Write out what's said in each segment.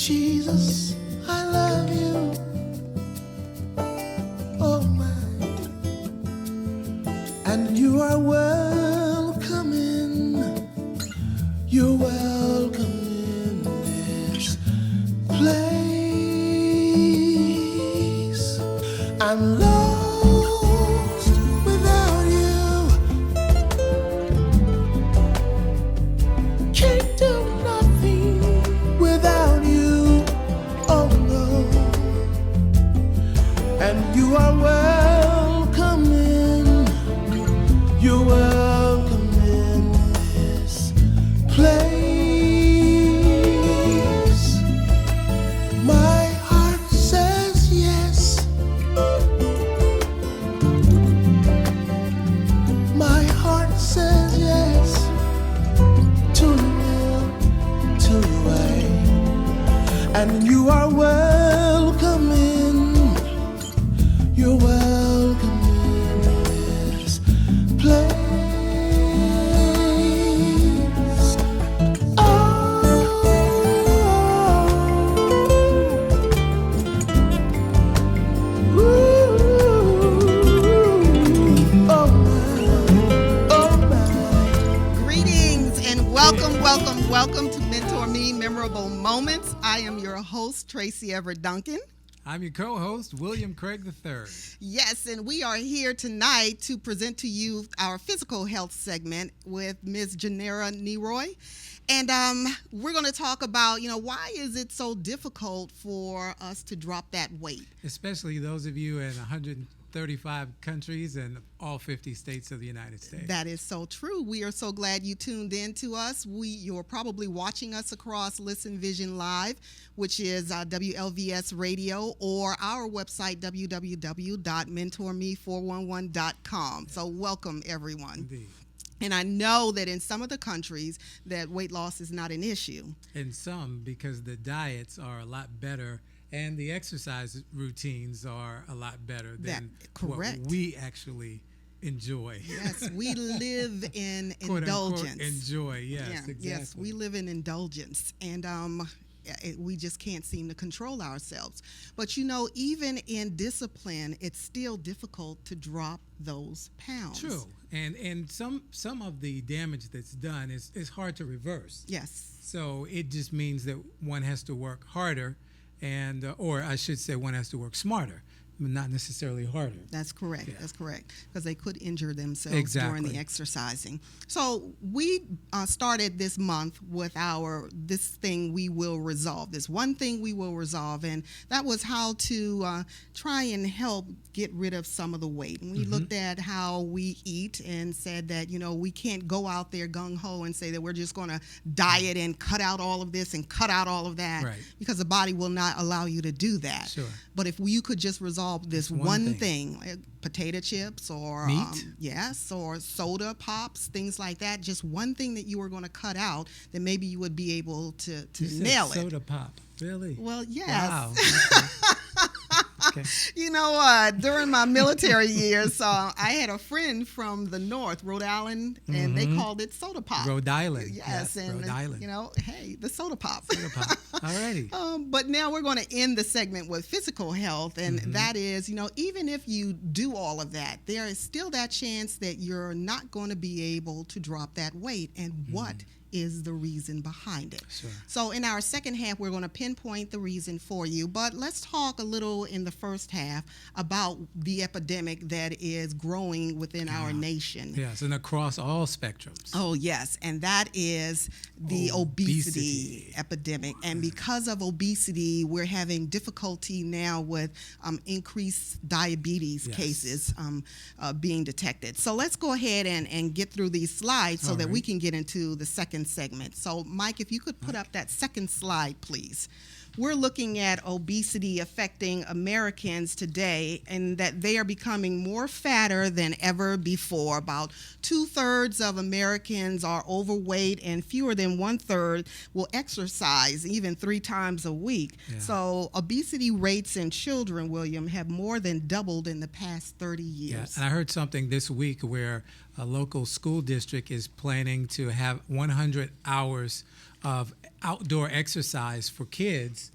Jesus, I love you. Oh my. And you are welcome in. You're welcome in this place. I'm lost without you. Can't do nothing without you. Oh no. And you are welcome in. You're welcome in this place. My heart says yes. My heart says yes to your will, to your way. And you are welcome in. You're welcome in this place. Greetings and welcome to MentorMe Memorable Moments. I am your host, Tracy Everette Duncan. I'm your co-host, William Craig III. Yes, and we are here tonight to present to you our physical health segment with Ms. Janera Neroy. And we're going to talk about, why is it so difficult for us to drop that weight? Especially those of you in 135 countries and all 50 states of the United States. That is so true. We are so glad you tuned in to us. You're probably watching us across Listen Vision Live, which is WLVS Radio, or our website, www.mentorme411.com. So welcome, everyone. Indeed. And I know that in some of the countries that weight loss is not an issue. In some, because the diets are a lot better and the exercise routines are a lot better than what we actually enjoy. Yes, we live in Quote, indulgence. unquote, enjoy, yes, Yeah, exactly. Yes, we live in indulgence. And we just can't seem to control ourselves. But even in discipline, it's still difficult to drop those pounds. True. And some of the damage that's done is hard to reverse. Yes. So it just means that one has to work harder, and or I should say one has to work smarter, but not necessarily harder. That's correct. Yeah. That's correct. Because they could injure themselves exactly. during the exercising. So we started this month with this thing we will resolve. This one thing we will resolve, and that was how to try and help get rid of some of the weight. And we looked at how we eat and said that we can't go out there gung ho and say that we're just going to diet and cut out all of this and cut out all of that, right. Because the body will not allow you to do that. Sure. But if you could just resolve this one thing, like potato chips or meat, or soda pops, things like that, just one thing that you were going to cut out, then maybe you would be able to nail it. Soda pop, really? Well, yes. Wow. Okay. During my military years, I had a friend from the north, Rhode Island, and they called it soda pop. Rhode Island. Yes, and Rhode Island. Hey, the soda pop. Soda pop. Alrighty. But now we're going to end the segment with physical health, and that is, even if you do all of that, there is still that chance that you're not going to be able to drop that weight. And what is the reason behind it? Sure. So in our second half, we're going to pinpoint the reason for you, but let's talk a little in the first half about the epidemic that is growing within our nation. Yes, and across all spectrums. Oh, yes, and that is the obesity epidemic. And because of obesity, we're having difficulty now with increased diabetes cases being detected. So let's go ahead and get through these slides so that we can get into the second segment. So, Mike, if you could put up that second slide, please. We're looking at obesity affecting Americans today, and that they are becoming more fatter than ever before. About 2/3 of Americans are overweight, and fewer than 1/3 will exercise even 3 times a week. Yeah. So obesity rates in children, William, have more than doubled in the past 30 years. Yeah, and I heard something this week where a local school district is planning to have 100 hours of outdoor exercise for kids.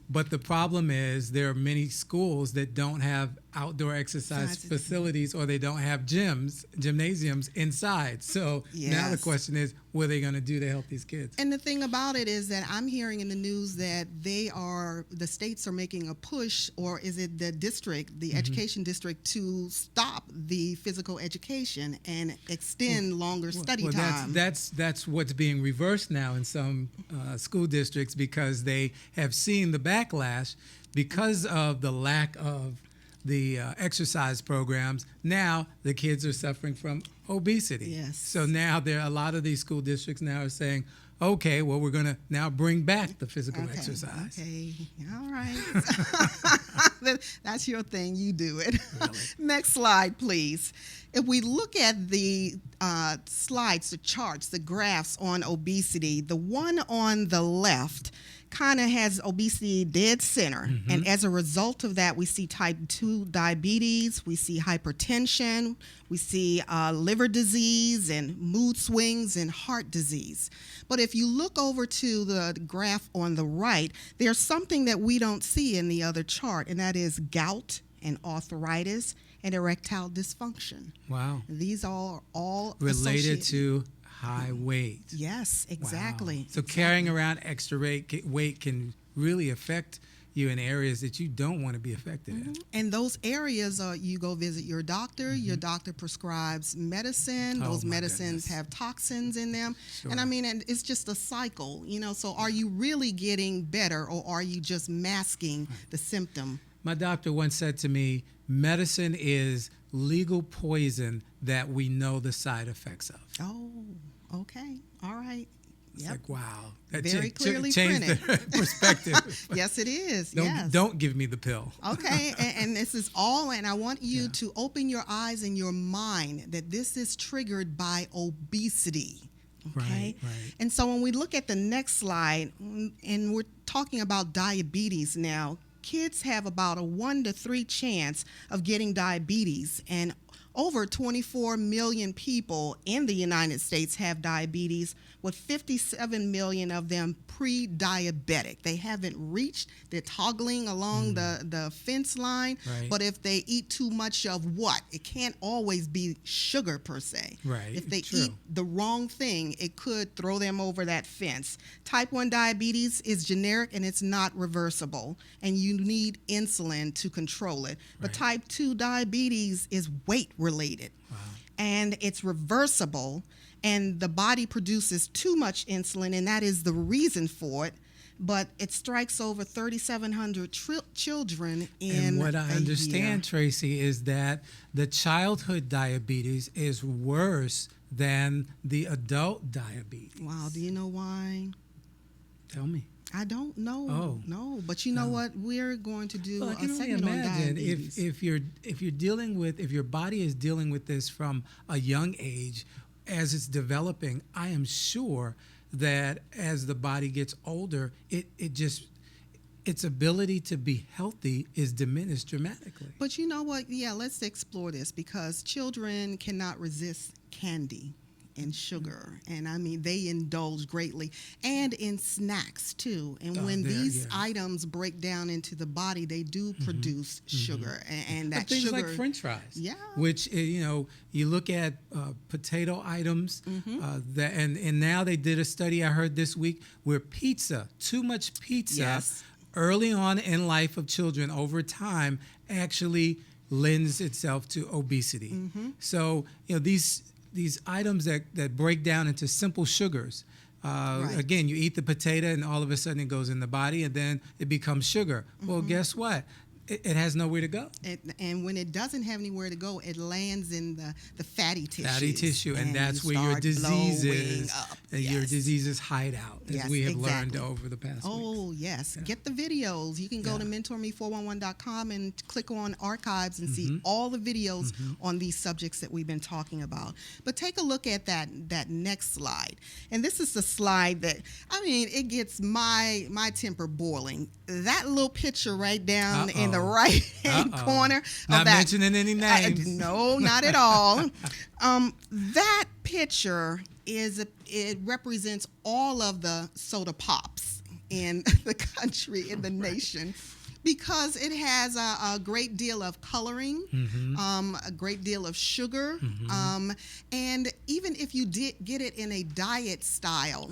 But the problem is there are many schools that don't have outdoor exercise facilities, or they don't have gymnasiums inside. So now the question is, what are they going to do to help these kids? And the thing about it is that I'm hearing in the news that the states are making a push, or is it the district, the education district, to stop the physical education and extend longer study time. That's what's being reversed now in some school districts, because they have seen the backlash because of the lack of the exercise programs. Now the kids are suffering from obesity. Yes. So now a lot of these school districts now are saying, okay, well, we're going to now bring back the physical exercise. Okay, all right. That's your thing. You do it. Really? Next slide, please. If we look at the slides, the charts, the graphs on obesity, the one on the left kind of has obesity dead center. And as a result of that, we see type 2 diabetes, we see hypertension, we see liver disease and mood swings and heart disease. But if you look over to the graph on the right, there's something that we don't see in the other chart, and that is gout and arthritis and erectile dysfunction. Wow. These are all related to high weight. Yes, exactly. Wow. So carrying around extra weight can really affect you in areas that you don't want to be affected in. And those areas are, you go visit your doctor, your doctor prescribes medicine, those medicines have toxins in them. Sure. And I mean, and it's just a cycle, so are you really getting better, or are you just masking the symptom? My doctor once said to me, medicine is legal poison that we know the side effects of. Oh, okay. All right. It's like, wow. That very clearly changed printed. the perspective. Yes, it is. Don't give me the pill. Okay, and this is all, and I want you to open your eyes and your mind that this is triggered by obesity. Okay? Right. And so when we look at the next slide, and we're talking about diabetes now, kids have about a 1 to 3 chance of getting diabetes, and over 24 million people in the United States have diabetes, with 57 million of them pre-diabetic. They haven't reached, they're toggling along the fence line, but if they eat too much of what? It can't always be sugar per se. Right. If they eat the wrong thing, it could throw them over that fence. Type 1 diabetes is generic and it's not reversible, and you need insulin to control it. But type 2 diabetes is weight related. Wow. And it's reversible, and the body produces too much insulin, and that is the reason for it. But it strikes over 3,700 children in a year. And what I understand, Tracy, is that the childhood diabetes is worse than the adult diabetes. Wow, do you know why? Tell me. I don't know. Oh. No, but you know what? We're going to do I a can only segment on imagine diabetes. if your body is dealing with this from a young age, as it's developing, I am sure that as the body gets older, its ability to be healthy is diminished dramatically. But you know what? Yeah, let's explore this, because children cannot resist candy and sugar, and I mean, they indulge greatly, and in snacks too. And when these items break down into the body, they do produce sugar, and that things sugar, like French fries, which you look at potato items, and now they did a study I heard this week where too much pizza, early on in life of children, over time actually lends itself to obesity. So these items that break down into simple sugars. Again, you eat the potato and all of a sudden it goes in the body and then it becomes sugar. Well, guess what? It has nowhere to go. And when it doesn't have anywhere to go, it lands in the fatty tissue. Fatty tissue, and that's where your diseases, your diseases hide out, as we have learned over the past weeks. Yes. Get the videos. You can go to MentorMe411.com and click on archives and see all the videos on these subjects that we've been talking about. But take a look at that next slide. And this is the slide that, I mean, it gets my temper boiling. That little picture right down in the right-hand corner. Not mentioning any names. No, not at all. That picture it represents all of the soda pops in the country, in the nation, because it has a great deal of coloring, a great deal of sugar, and even if you did get it in a diet style,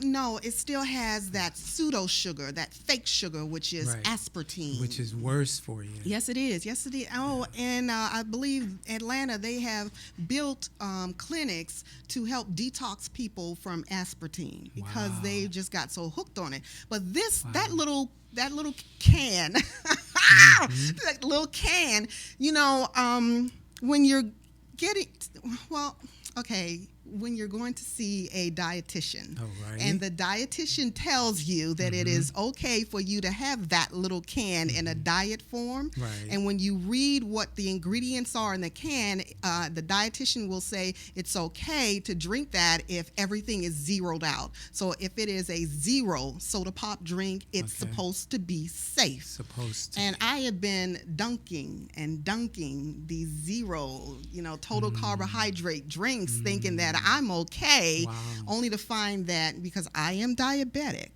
no, it still has that pseudo sugar, that fake sugar, which is aspartame. Which is worse for you. Yes, it is. Yes, it is. Oh, and I believe Atlanta, they have built clinics to help detox people from aspartame because they just got so hooked on it. But that little can, that little can, when you're getting, when you're going to see a dietitian, and the dietitian tells you that it is okay for you to have that little can in a diet form, and when you read what the ingredients are in the can, the dietitian will say it's okay to drink that if everything is zeroed out. So if it is a zero soda pop drink, it's supposed to be safe. And I have been dunking these zero, total carbohydrate drinks, thinking that I'm okay, only to find that because I am diabetic,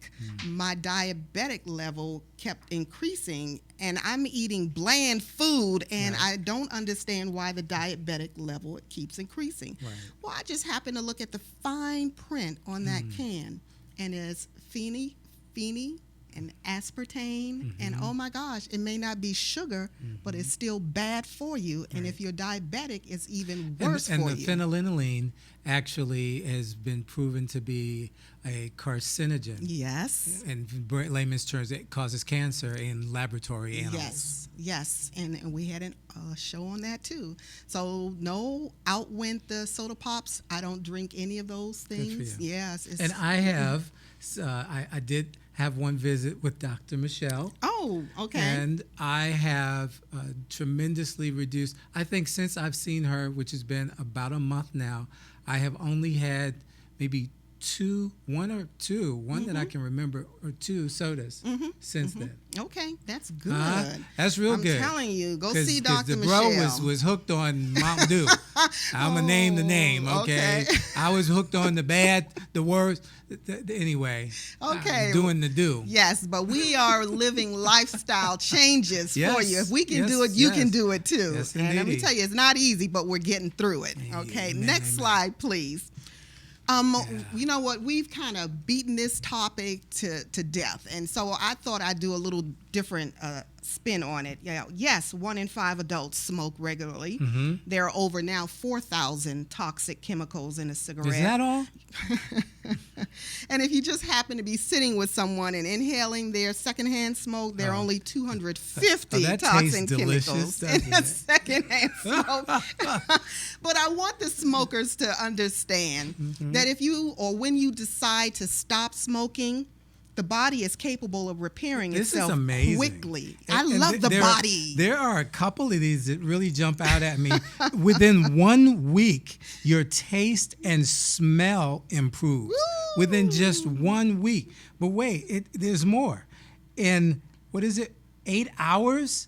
my diabetic level kept increasing, and I'm eating bland food, and I don't understand why the diabetic level keeps increasing. Well, I just happened to look at the fine print on that can, and it's phene and aspartame, and oh my gosh, it may not be sugar, but it's still bad for you. And if you're diabetic, it's even worse for you. And the phenylalanine actually has been proven to be a carcinogen. Yes. In layman's terms, it causes cancer in laboratory animals. Yes. And we had a show on that too. So no, outwent the soda pops. I don't drink any of those things. Good for you. Yes. And I have, I did have one visit with Dr. Michelle. Oh, okay. And I have tremendously reduced. I think since I've seen her, which has been about a month now, I have only had maybe one that I can remember, or two sodas since then. Okay, that's good. That's real good. I'm telling you, go see Dr. The Michelle. bro was hooked on Mountain Dew. I'm going to name the name, okay? I was hooked on the worst. Anyway, doing the do. Yes, but we are living lifestyle changes for you. If we can do it, you can do it too. Yes, and let me tell you, it's not easy, but we're getting through it. Okay, next slide, please. You know what? We've kind of beaten this topic to death, and so I thought I'd do a little different spin on it. Yes, 1 in 5 adults smoke regularly. There are over now 4,000 toxic chemicals in a cigarette. Is that all? And if you just happen to be sitting with someone and inhaling their secondhand smoke, there are only 250 toxic chemicals in a secondhand smoke. But I want the smokers to understand that when you decide to stop smoking, the body is capable of repairing itself quickly. I love the body. There are a couple of these that really jump out at me. Within 1 week, your taste and smell improves. Woo! Within just 1 week. But wait, there's more. In, 8 hours,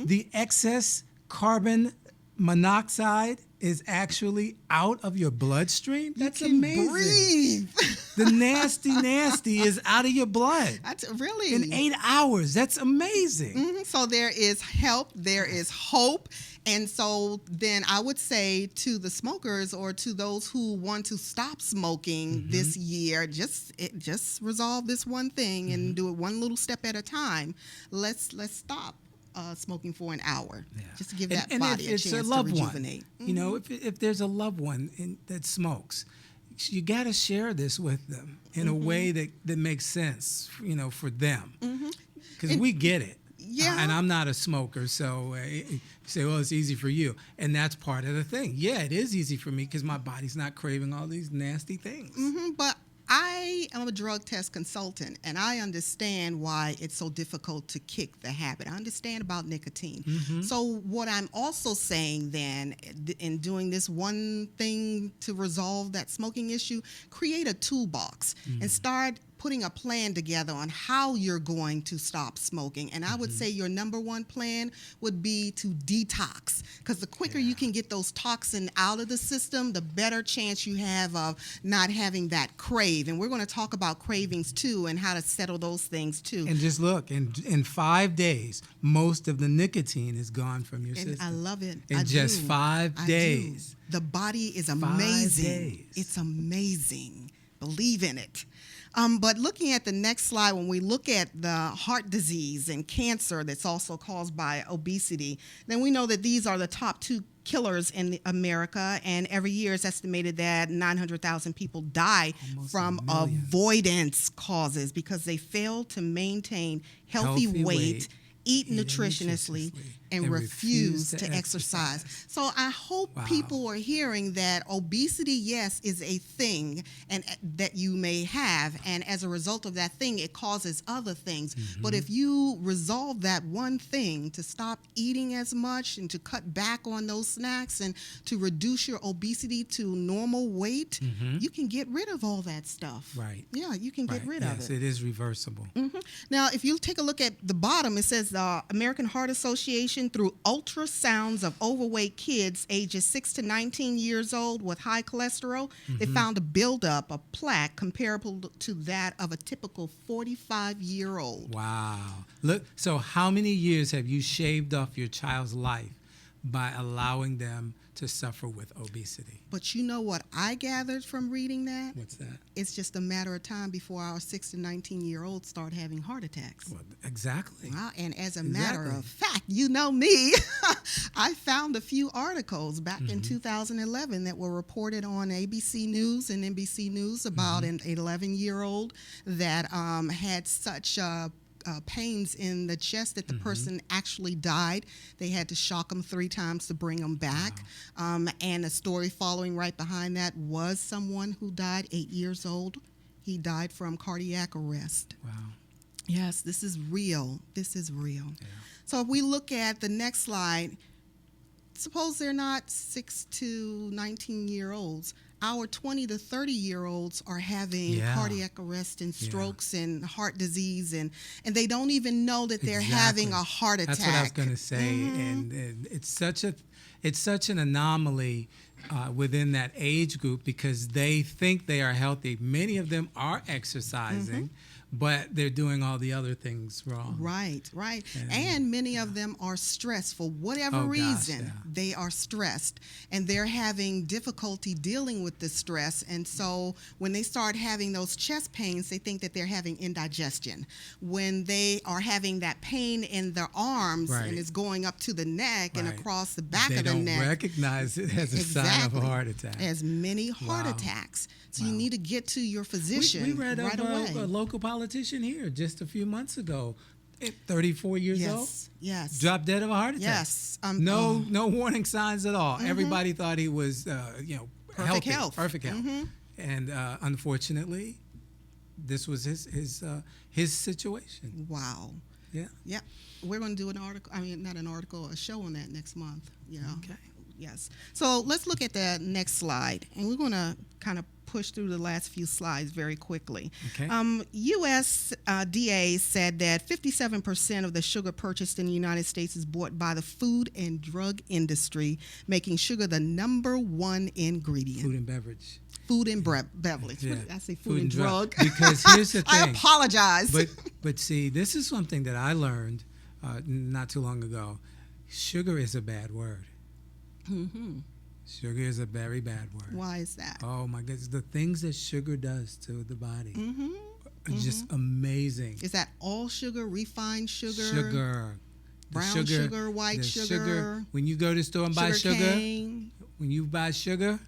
the excess carbon monoxide is actually out of your bloodstream. That's amazing. Breathe. The nasty is out of your blood. That's really in 8 hours. That's amazing. So there is help. There is hope. And so then I would say to the smokers or to those who want to stop smoking this year, just resolve this one thing and do it one little step at a time. Let's stop smoking for an hour, just to give that body a chance to rejuvenate. You know, if there's a loved one that smokes, you got to share this with them in a way that makes sense, for them, because we get it. Yeah. And I'm not a smoker, so you say, well, it's easy for you. And that's part of the thing. Yeah, it is easy for me because my body's not craving all these nasty things. But I am a drug test consultant, and I understand why it's so difficult to kick the habit. I understand about nicotine. So what I'm also saying then, in doing this one thing to resolve that smoking issue, create a toolbox and start putting a plan together on how you're going to stop smoking. And I would say your number one plan would be to detox, because the quicker you can get those toxins out of the system, the better chance you have of not having that crave. And we're going to talk about cravings too and how to settle those things too. And just look, in 5 days, most of the nicotine is gone from your system. I love it. In just 5 days. The body is amazing. 5 days. It's amazing. Believe in it. But looking at the next slide, when we look at the heart disease and cancer that's also caused by obesity, then we know that these are the top 2 killers in America, and every year it's estimated that 900,000 people die from avoidance causes because they fail to maintain healthy weight, eat nutritiously, and refuse to exercise. So I hope people are hearing that obesity, yes, is a thing and that you may have, and as a result of that thing, it causes other things. But if you resolve that one thing to stop eating as much and to cut back on those snacks and to reduce your obesity to normal weight, you can get rid of all that stuff. Right. Yeah, you can get rid of it. Yes, it is reversible. Now, if you take a look at the bottom, it says the American Heart Association, through ultrasounds of overweight kids ages 6 to 19 years old with high cholesterol, they found a buildup of plaque comparable to that of a typical 45-year-old. Wow. Look, so how many years have you shaved off your child's life by allowing them to suffer with obesity? But you know what I gathered from reading that? What's that? It's just a matter of time before our 6 to 19-year-olds start having heart attacks. Well, exactly. Well, and as a matter of fact, you know me, I found a few articles back in 2011 that were reported on ABC News and NBC News about an 11-year-old that had such pains in the chest that the person actually died. They had to shock him 3 times to bring him back. And a story following right behind that was someone who died 8 years old. He died from cardiac arrest. Wow. Yes, this is real. This is real. Yeah. So if we look at the next slide, suppose they're not 6 to 19-year-olds. Our 20 to 30-year-olds are having cardiac arrest and strokes and heart disease, and they don't even know that they're having a heart attack. That's what I was going to say, and it's such an anomaly within that age group because they think they are healthy. Many of them are exercising, but they're doing all the other things wrong. Right. And many of them are stressed for whatever reason. They are stressed, and they're having difficulty dealing with the stress. And so when they start having those chest pains, they think that they're having indigestion. When they are having that pain in their arms and it's going up to the neck and across the back of the neck. They don't recognize it as a sign of a heart attack. As many heart attacks. So you need to get to your physician we read right away. A local politician here just a few months ago, 34 years old. Yes. Dropped dead of a heart attack. Yes. No warning signs at all. Everybody thought he was, perfect healthy, health. Perfect health. And unfortunately, this was his situation. Wow. Yeah. Yep. We're going to do an article. I mean, not an article, a show on that next month. You know. Okay. Yes. So let's look at the next slide, and we're going to kind of push through the last few slides very quickly. Okay. USDA said that 57% of the sugar purchased in the United States is bought by the food and drug industry, making sugar the #1 ingredient. Food and beverage. Food and beverage. Yeah. I say food and drug. Because here's the thing. I apologize. But see, this is something that I learned not too long ago. Sugar is a bad word. Sugar is a very bad word. Why is that? Oh my goodness, the things that sugar does to the body are just amazing. Is that all sugar, refined sugar? Sugar. Brown sugar, white sugar. When you go to the store and buy sugar, cane. when you buy sugar,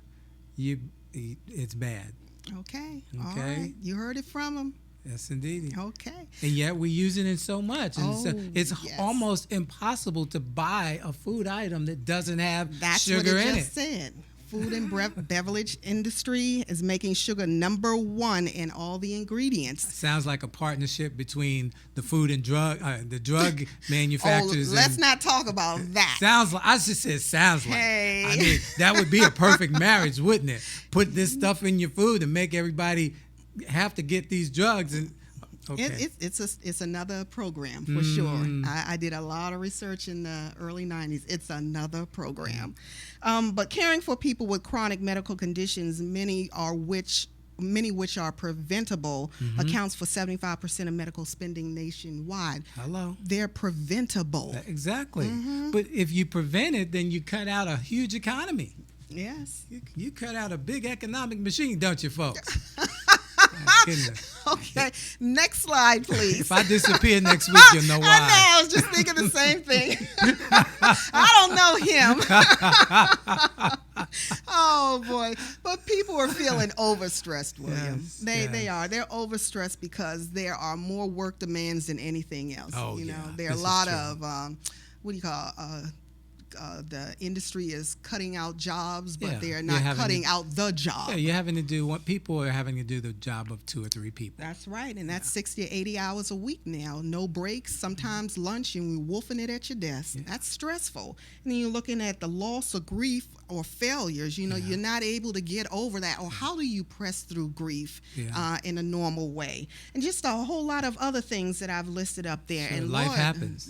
it's bad. Okay. All right. You heard it from them. Yes, indeed. Okay. And yet we're using it so much. And so it's almost impossible to buy a food item that doesn't have sugar in it. That's what it just said. Food and beverage industry is making sugar #1 in all the ingredients. Sounds like a partnership between the food and drug manufacturers. Let's not talk about that. Sounds like, I just said sounds like. Hey. I mean, that would be a perfect marriage, wouldn't it? Put this stuff in your food and make everybody have to get these drugs and. Okay. It's another program for sure. I did a lot of research in the early 90s. It's another program. But caring for people with chronic medical conditions, many which are preventable, accounts for 75% of medical spending nationwide. Hello. They're preventable. Exactly. But if you prevent it, then you cut out a huge economy. Yes. You cut out a big economic machine, don't you, folks? Okay, next slide, please. If I disappear next week, you'll know why. I know, I was just thinking the same thing. I don't know him. Oh, boy. But people are feeling overstressed, William. Yes, They are. They're overstressed because there are more work demands than anything else. Oh, you know, yeah. there are a lot of, what do you call the industry is cutting out jobs, but they're not cutting out the job. Yeah, you're having to do what people are having to do the job of 2 or 3 people. That's right, and that's 60 to 80 hours a week now. No breaks, sometimes lunch, and we're wolfing it at your desk. Yeah. That's stressful. And then you're looking at the loss or grief or failures. You know, you're not able to get over that. Or how do you press through grief in a normal way? And just a whole lot of other things that I've listed up there. Sure, and life Lord, happens.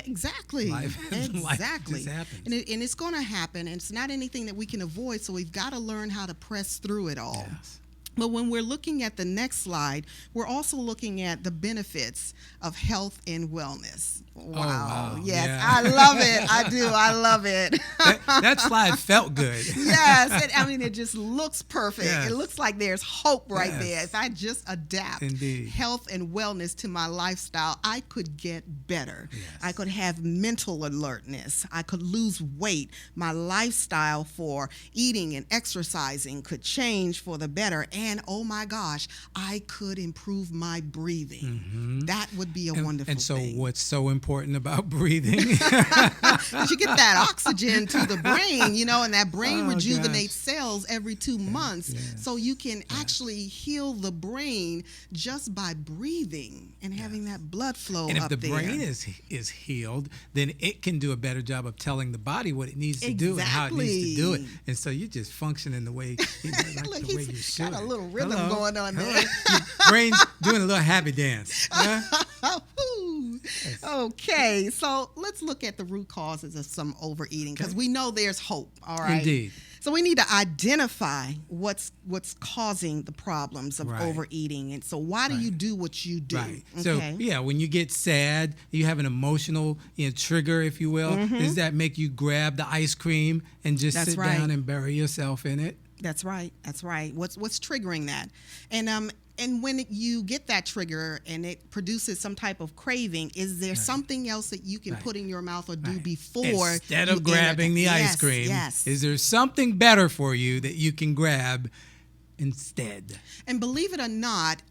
Exactly. Exactly. Life just happens. And it's going to happen. And it's not anything that we can avoid. So we've got to learn how to press through it all. Yes. But when we're looking at the next slide, we're also looking at the benefits of health and wellness. Wow. Yes, yeah. I love it. I do. I love it. That slide felt good. Yes. It just looks perfect. Yes. It looks like there's hope right there. If I just adapt health and wellness to my lifestyle, I could get better. Yes. I could have mental alertness. I could lose weight. My lifestyle for eating and exercising could change for the better. And, oh my gosh, I could improve my breathing. Mm-hmm. That would be a wonderful thing. And so what's so important about breathing? You get that oxygen to the brain, and that brain rejuvenates cells every 2 months. Yes. So you can actually heal the brain just by breathing and having that blood flow up there. And if the brain is healed, then it can do a better job of telling the body what it needs to do and how it needs to do it. And so you just function in the way, Look, the way you should. Got a little rhythm going on there. Your brain's doing a little happy dance. Yes. Okay, so let's look at the root causes of some overeating because we know there's hope. All right. Indeed. So we need to identify what's causing the problems of overeating, and so why do you do what you do? Right. Okay. So when you get sad, you have an emotional trigger, if you will. Mm-hmm. Does that make you grab the ice cream and just sit down and bury yourself in it? That's right. That's right. What's triggering that? And when you get that trigger and it produces some type of craving, is there something else that you can put in your mouth or do before instead of grabbing the ice cream? Yes. Is there something better for you that you can grab instead? And believe it or not,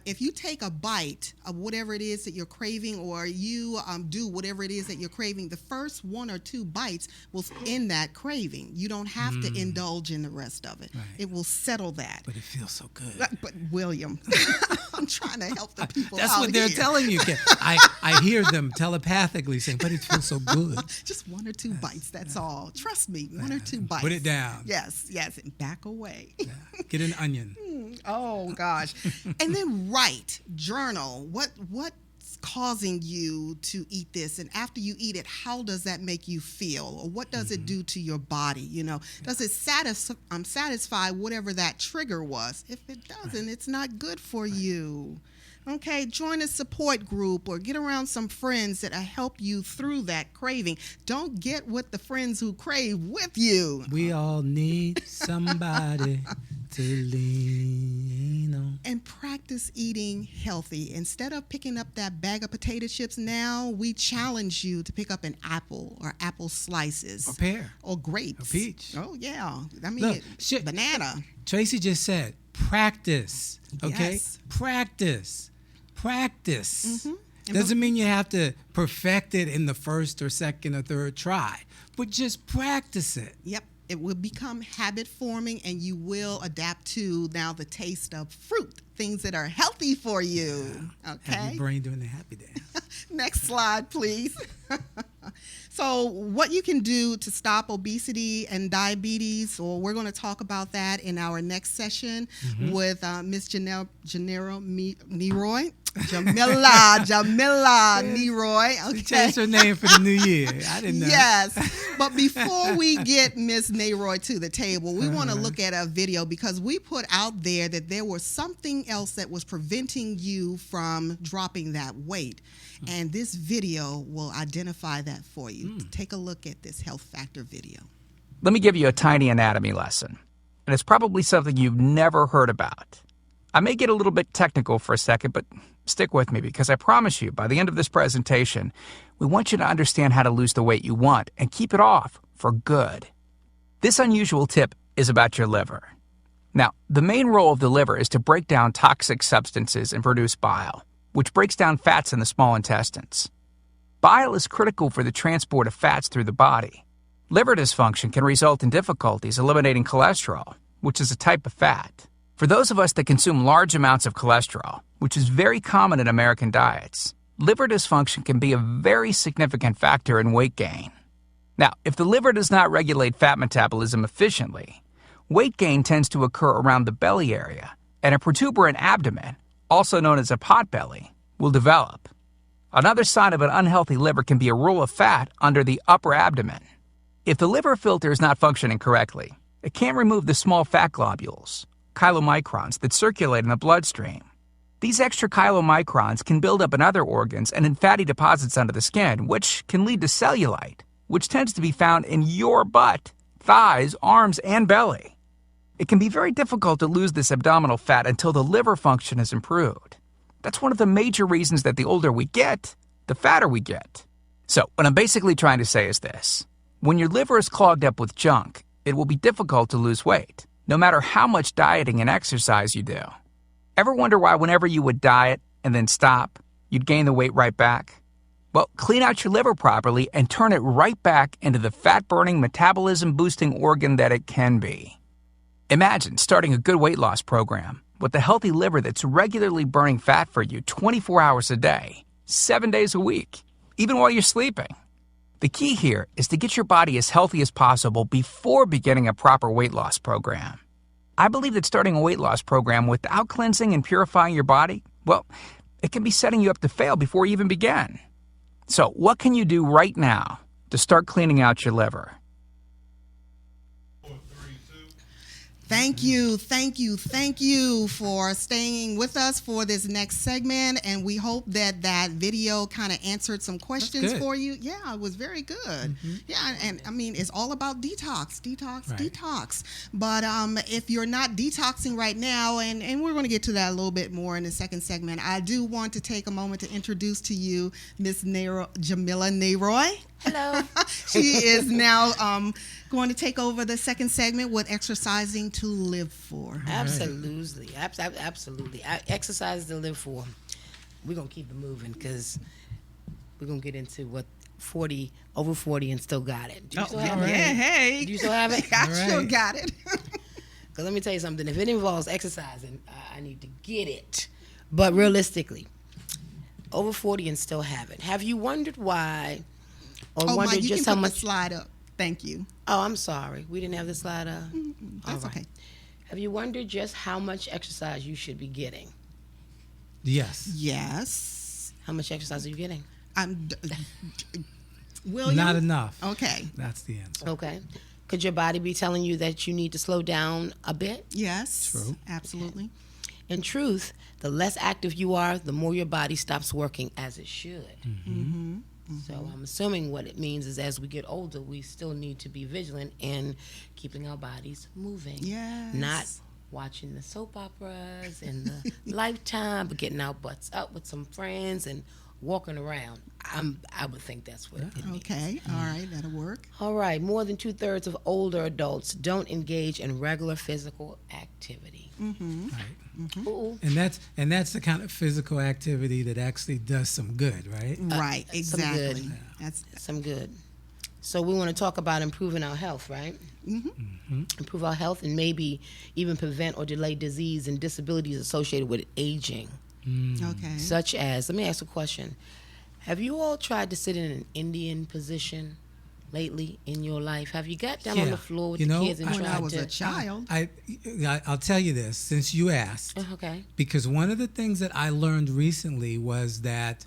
if you take a bite of whatever it is that you're craving, or you do whatever it is that you're craving, the first 1 or 2 bites will end that craving. You don't have to indulge in the rest of it. Right. It will settle that. But it feels so good. But William, I'm trying to help the people That's out what they're here. telling you. I hear them telepathically saying, but it feels so good. Just 1 or 2 bites, that's all. Trust me, 1 or 2 bites. Put it down. Yes, and back away. Yeah. Get an onion. Oh gosh. And then journal what's causing you to eat this, and after you eat it, how does that make you feel, or what does it do to your body? Does it satisfy whatever that trigger was? If it doesn't, it's not good for you. Okay, join a support group or get around some friends that'll help you through that craving. Don't get with the friends who crave with you. We all need somebody to lean on. And practice eating healthy. Instead of picking up that bag of potato chips now, we challenge you to pick up an apple or apple slices. Or pear. Or grapes. Or peach. Oh, yeah. Look, banana. Tracy just said, practice. Okay? Yes. Practice. Mm-hmm. Doesn't mean you have to perfect it in the first or second or third try, but just practice it. Yep. It will become habit forming, and you will adapt to now the taste of fruit, things that are healthy for you. Okay. Have your brain doing the happy dance. Next slide, please. So what you can do to stop obesity and diabetes, or we're going to talk about that in our next session with Miss Jamila Neroy. Jamila Neroy. She Okay. changed her name for the new year. I didn't know. Yes. But before we get Miss Neroy to the table, we want to look at a video because we put out there that there was something else that was preventing you from dropping that weight. And this video will identify that for you. Take a look at this health factor video. Let me give you a tiny anatomy lesson. And it's probably something you've never heard about. I may get a little bit technical for a second, but stick with me because I promise you, by the end of this presentation, we want you to understand how to lose the weight you want and keep it off for good. This unusual tip is about your liver. Now, the main role of the liver is to break down toxic substances and produce bile, which breaks down fats in the small intestines. Bile is critical for the transport of fats through the body. Liver dysfunction can result in difficulties eliminating cholesterol, which is a type of fat. For those of us that consume large amounts of cholesterol, which is very common in American diets, liver dysfunction can be a very significant factor in weight gain. Now, if the liver does not regulate fat metabolism efficiently, weight gain tends to occur around the belly area, and a protuberant abdomen, also known as a potbelly, will develop. Another sign of an unhealthy liver can be a roll of fat under the upper abdomen. If the liver filter is not functioning correctly, it can't remove the small fat globules, chylomicrons, that circulate in the bloodstream. These extra chylomicrons can build up in other organs and in fatty deposits under the skin, which can lead to cellulite, which tends to be found in your butt, thighs, arms, and belly. It can be very difficult to lose this abdominal fat until the liver function is improved. That's one of the major reasons that the older we get, the fatter we get. So what I'm basically trying to say is this. When your liver is clogged up with junk, it will be difficult to lose weight, no matter how much dieting and exercise you do. Ever wonder why whenever you would diet and then stop, you'd gain the weight right back? Well, clean out your liver properly and turn it right back into the fat-burning, metabolism-boosting organ that it can be. Imagine starting a good weight loss program with a healthy liver that's regularly burning fat for you 24 hours a day, 7 days a week, even while you're sleeping. The key here is to get your body as healthy as possible before beginning a proper weight loss program. I believe that starting a weight loss program without cleansing and purifying your body, well, it can be setting you up to fail before you even begin. So what can you do right now to start cleaning out your liver? Thank you for staying with us for this next segment, and we hope that that video kind of answered some questions for you. Yeah, it was very good. Yeah, and I mean, it's all about detox. But if you're not detoxing right now, and we're going to get to that a little bit more in the second segment, I do want to take a moment to introduce to you Miss Jamila Neroy. Hello. She is now going to take over the second segment with exercising to live for. Absolutely. Absolutely. Exercise to live for. We're going to keep it moving because we're going to get into what over 40 and still got it. Do you still have it? Yeah, hey. Do you still have it? I still got it. Because let me tell you something. If it involves exercising, I need to get it. But realistically, over 40 and still have it. Have you wondered why? Or wondered Mike, you just can how put much? The slide up. Thank you. Oh, I'm sorry. We didn't have the slide up. That's okay. Have you wondered just how much exercise you should be getting? Yes. How much exercise are you getting? William? Not enough. Okay. That's the answer. Okay. Could your body be telling you that you need to slow down a bit? Yes. True. Absolutely. In truth, the less active you are, the more your body stops working as it should. So I'm assuming what it means is as we get older, we still need to be vigilant in keeping our bodies moving. Yes. Not watching the soap operas and the Lifetime, but getting our butts up with some friends and walking around. I would think that's what it means. Okay. All right. That'll work. All right. More than 2/3 of older adults don't engage in regular physical activity. Right. Ooh. And that's the kind of physical activity that actually does some good, right? Right. Exactly. Some good. That's Some good. So we want to talk about improving our health, right? Improve our health and maybe even prevent or delay disease and disabilities associated with aging. okay. Such as, let me ask a question. Have you all tried to sit in an Indian position? lately in your life? Have you got down on the floor with the kids and when tried I was to? a child. I'll tell you this, since you asked. Okay. Because one of the things that I learned recently was that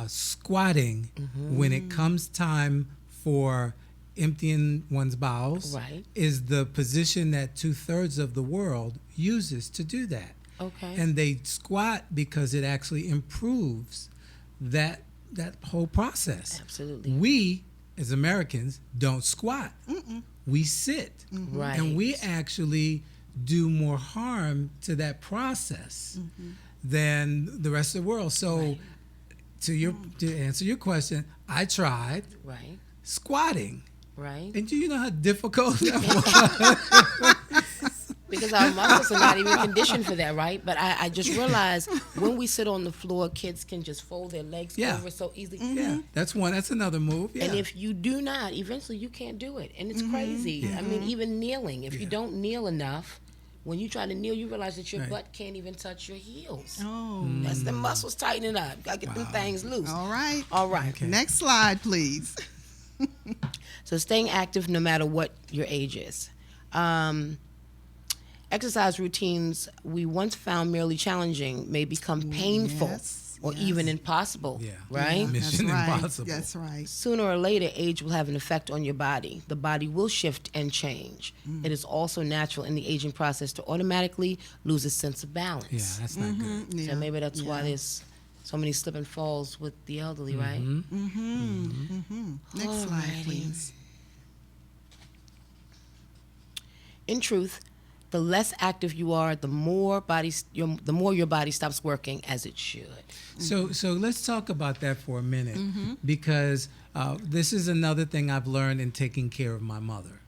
squatting, when it comes time for emptying one's bowels, is the position that 2/3 of the world uses to do that. Okay. And they squat because it actually improves that whole process. Absolutely. We, as Americans, don't squat. We sit. Right. And we actually do more harm to that process than the rest of the world. So to answer your question, I tried squatting. Right. And do you know how difficult that was? Because our muscles are not even conditioned for that, right? But I just realized when we sit on the floor, kids can just fold their legs over so easily. Yeah, that's another move. Yeah. And if you do not, eventually you can't do it. And it's crazy. I mean, even kneeling. If you don't kneel enough, when you try to kneel, you realize that your butt can't even touch your heels. Oh. That's the muscles tightening up. Gotta get them things loose. All right. All right. Okay. Next slide, please. So staying active no matter what your age is. Exercise routines we once found merely challenging may become painful or even impossible, right? Mission impossible. That's right. Sooner or later, age will have an effect on your body. The body will shift and change. It is also natural in the aging process to automatically lose a sense of balance. Yeah, that's not good. Yeah. So maybe that's why there's so many slip and falls with the elderly, right? Next slide, please. In truth, the less active you are, the more your body stops working as it should. So let's talk about that for a minute, because this is another thing I've learned in taking care of my mother.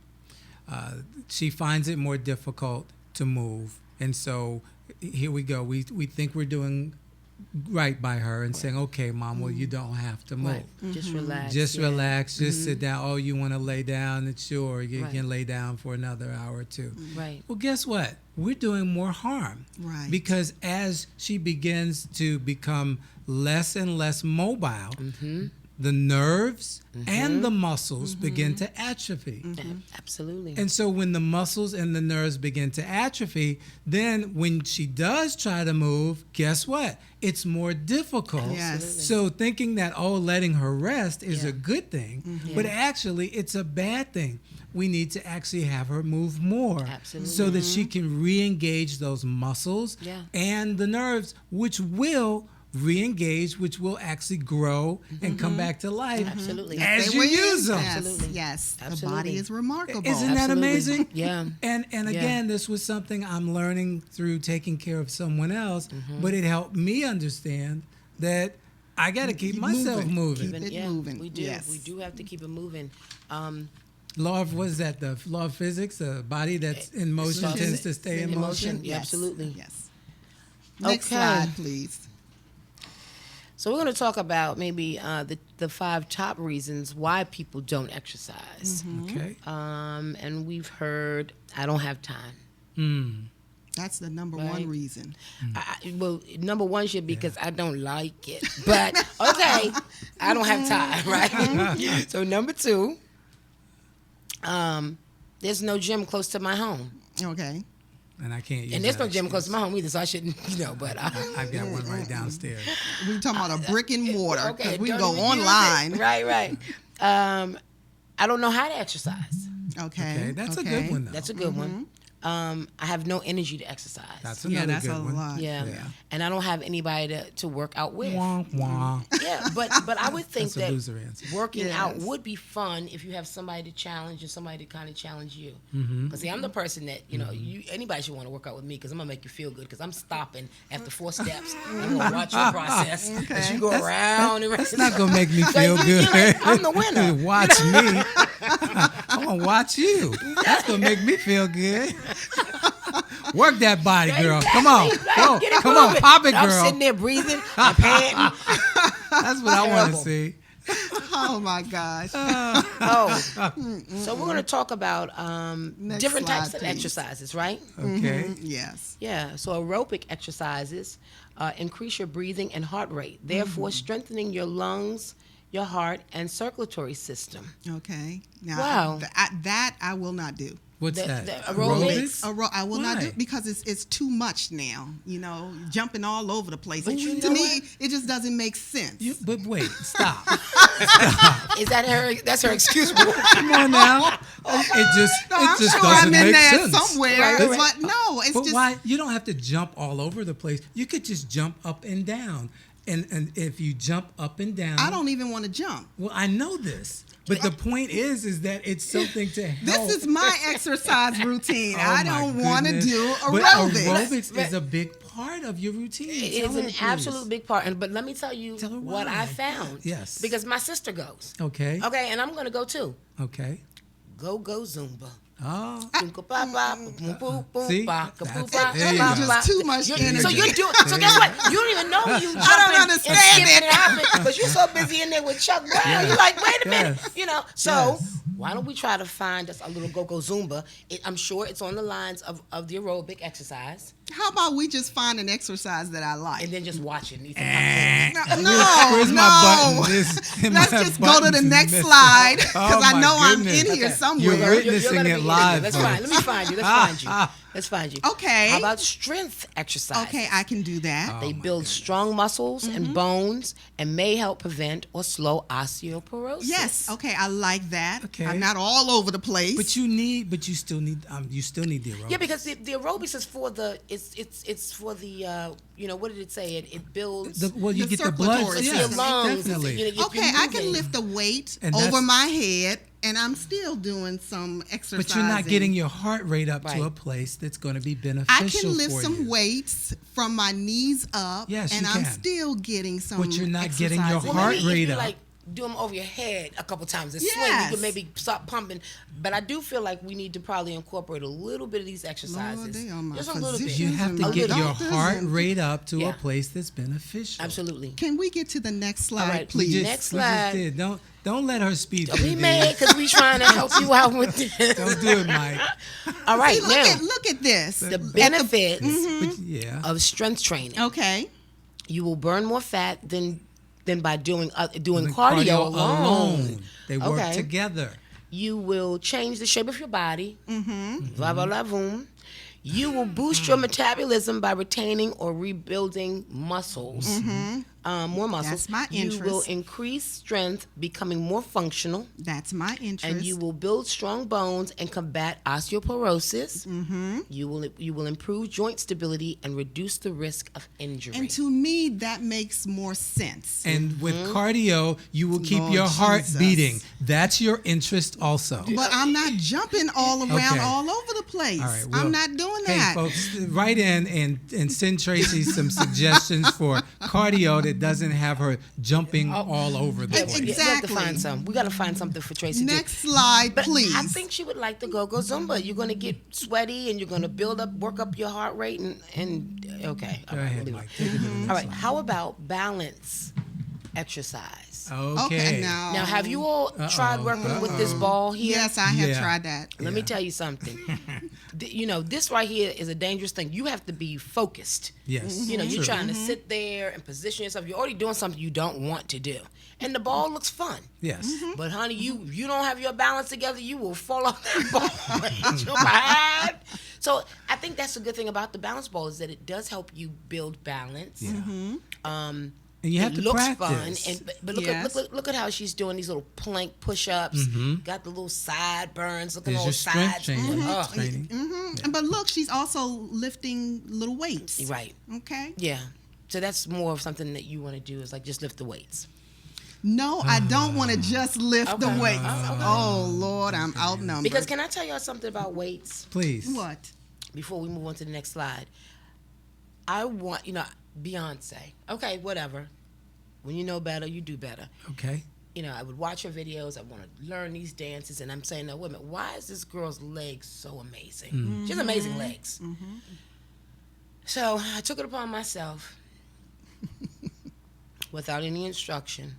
She finds it more difficult to move, and so here we go. We think we're doing right by her and saying, okay, Mom, well, you don't have to move. Just relax. Just relax. Just sit down. Oh, you want to lay down? Sure, you can lay down for another hour or two. Right. Well, guess what? We're doing more harm. Right. Because as she begins to become less and less mobile, the nerves and the muscles begin to atrophy. Absolutely. And so when the muscles and the nerves begin to atrophy, then when she does try to move, guess what? It's more difficult. Yes. So thinking that, letting her rest is a good thing, but actually it's a bad thing. We need to actually have her move more so that she can re-engage those muscles and the nerves, which will re-engage, which will actually grow and come back to life as you use them. Yes. The body is remarkable. Isn't that amazing? Yeah. And again, this was something I'm learning through taking care of someone else, but it helped me understand that I got to keep myself moving. Keep it moving. We do. Yes. We do have to keep it moving. Law of, what is that? The law of physics? The body that's in motion tends to stay in motion? Yeah, absolutely. Yes. Next slide, please. So we're going to talk about maybe the 5 top reasons why people don't exercise. Okay. And we've heard, I don't have time. That's the number one reason. Well, number one should be because I don't like it. But, okay, I don't have time, right? So number 2, there's no gym close to my home. Okay. And I can't use And there's that no gym excuse. close to my home either, so I shouldn't, but I've got one right downstairs. We're talking about a brick and mortar because okay, we don't go even use it. online. Right. I don't know how to exercise. Okay. That's a good one, though. That's a good one. I have no energy to exercise. That's another that's good a one. lot. Yeah. And I don't have anybody to work out with. Wah, wah. Yeah, but I would think That's a loser answer. working out would be fun if you have somebody to challenge and somebody to kind of challenge you. Because see, I'm the person that anybody should want to work out with me because I'm gonna make you feel good. Because I'm stopping after 4 steps. I'm gonna watch your process as you go around and It's not gonna make me feel good. Like, I'm the winner. Watch me. I'm gonna watch you. That's gonna make me feel good. Work that body, girl. Come on. Go. Get it Come on, moving. pop it, girl. I'm sitting there breathing and panting. That's what I want to Terrible. see. Oh my gosh. So we're going to talk about Next different slide, types of please. exercises, right? Okay. Yes. Yeah. So aerobic exercises increase your breathing and heart rate, therefore strengthening your lungs, your heart and circulatory system. Okay. Now, Wow. that I will not do. What's The- that? the aerobics? I will not do Why? because it's too much now. Jumping all over the place. But you to know me, what? it just doesn't make sense. But wait, stop. Is that her? That's her excuse. Come on now. It just I'm just sure doesn't I'm in make there sense. somewhere, Right. but no, it's But just. why? You don't have to jump all over the place. You could just jump up and down. And if you jump up and down, I don't even want to jump. Well, I know this, but the point is that it's something to help. This is my exercise routine. Oh, I my don't want to goodness. do But aerobics. aerobics is a big part of your routine. It Tell is her, an please. absolute big part. But let me tell you Tell her what why. I found. Yes. Because my sister goes. Okay. Okay, and I'm going to go too. Okay. Go Zumba. Oh. See? See? That's- there you go. Just too much energy. So you do. So guess what? You don't even know you. I don't understand it. because you're so busy in there with Chuck Brown. Yes. You're like, wait a minute. Yes. So Yes. why don't we try to find us a little go Zumba? I'm sure it's on the lines of the aerobic exercise, How about we just find an exercise that I like? and then just watch it. Where's my button? Let's just go to the next slide because I know I'm in here somewhere. You're witnessing gonna it be live, That's fine. Let me find you. Let's find you. Okay. How about strength exercise? Okay, I can do that. They build strong muscles and bones and may help prevent or slow osteoporosis. Yes. Okay, I like that. Okay. I'm not all over the place. But you still need the aerobics. Yeah, because the aerobics is for the it's for the what did it say? It builds You The get the blood. circulatory it's Yes, your lungs. definitely. You're okay, I can moving. lift a weight And over that's- my head, and I'm still doing some exercise. But you're not getting your heart rate up Right. to a place that's going to be I beneficial can lift for some you. weights from my knees up, Yes, and you I'm can. still getting some. But you're not getting your exercise in. heart Maybe rate if you up. like do them over your head a couple times and swing, you Yes. can maybe stop pumping. But I do feel like we need to probably incorporate a little bit of these exercises. Lord, they are my Just a little bit. physicians. You have to and get your doctors heart and- rate up to Yeah. a place that's beneficial. Absolutely. Can we get to the next slide, All right, please? next We just slide. did. Don't let her speed Don't through be these. mad because we trying to help you out with this. Don't do it, Mike. All right, See, now look at this. the benefits But yeah. of strength training. Okay. You will burn more fat than by doing The cardio alone. They work Okay. together. You will change the shape of your body. Blah, blah, blah, boom. You will boost your metabolism by retaining or rebuilding muscles. More muscles. That's my You will interest. increase strength, becoming more functional. That's my interest. And you will build strong bones and combat osteoporosis. You will improve joint stability and reduce the risk of injury. And to me, that makes more sense. And with cardio, you will keep Lord your heart Jesus. beating. That's your interest also. But I'm not jumping all around Okay. all over the place. All right, well, I'm not doing Hey, that. folks, write in and send Tracy some suggestions for cardio that doesn't have her jumping all over the Yeah, place. We have to Exactly. find some. We got to find something for Tracy to do. Next slide, But please. I think she would like the go-go Zumba. You're going to get sweaty and you're going to work up your heart rate and okay. Go ahead, Mike. Take it to the next All right. slide. How about balance exercise? Okay. now. Now, have you all tried working with this ball here? Yes, I have Yeah. tried that. Let me tell you something. This right here is a dangerous thing. You have to be focused. Yes. You're True. trying to sit there and position yourself. You're already doing something you don't want to do. And the ball looks fun. Yes. But honey, you don't have your balance together, you will fall off that ball and hit your behind. So I think that's a good thing about the balance ball is that it does help you build balance. And you have It to looks practice. fun, but look, Yes. look at how she's doing these little plank push-ups. Got the little sideburns, looking There's all your strength sides. training. Oh, training. But look, she's also lifting little weights. Right. Okay. Yeah. So that's more of something that you want to do is like just lift the weights. No, I don't want to just lift the Okay. weights. Okay. Oh, Lord, I'm outnumbered. Because can I tell y'all something about weights Please. What? before we move on to the next slide? I want, Beyonce. Okay, whatever. When you know better, you do better. Okay. I would watch her videos. I want to learn these dances. And I'm saying, now, wait a minute, why is this girl's legs so amazing? She has amazing legs. So I took it upon myself, without any instruction,